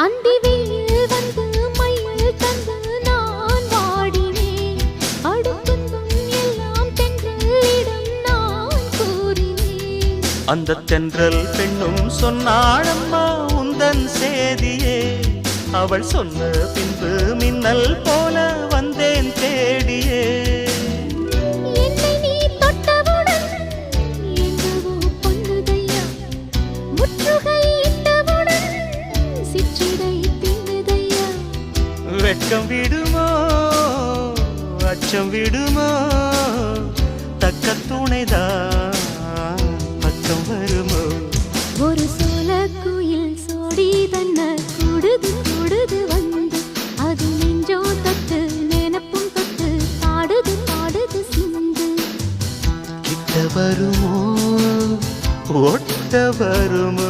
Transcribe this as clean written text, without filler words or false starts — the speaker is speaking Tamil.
அந்தி வெயில் வந்து மயில் தந்து நான் வாடினேன். அடுத்துன்பம் எல்லாம் தென்றலிடம் நான் கூறினேன். அந்த தென்றல் பெண்ணும் சொன்னாளம்மா உந்தன் சேதியே. அவள் சொன்ன பின்பு மின்னல் போல வந்தேன் தேடியே. என்னை நீ தொட்டவுடன் எங்கவோ பொன்னுதையா. முற்றுகை இட்டவுடன் சிற்றிடை தின்னுதையா. வெட்கம் விடுமோ அச்சம் விடுமோ தக்க துணைதான் பக்கம் வருமோ. ஒரு சோல குயில் சோடி தன்ன கூடுது கூடுது வந்து. அது நெஞ்சோ தொட்டு நினப்பும் தொட்டு பாடுது பாடுது சிந்து. கிட்ட வருமோ ஒட்ட வருமோ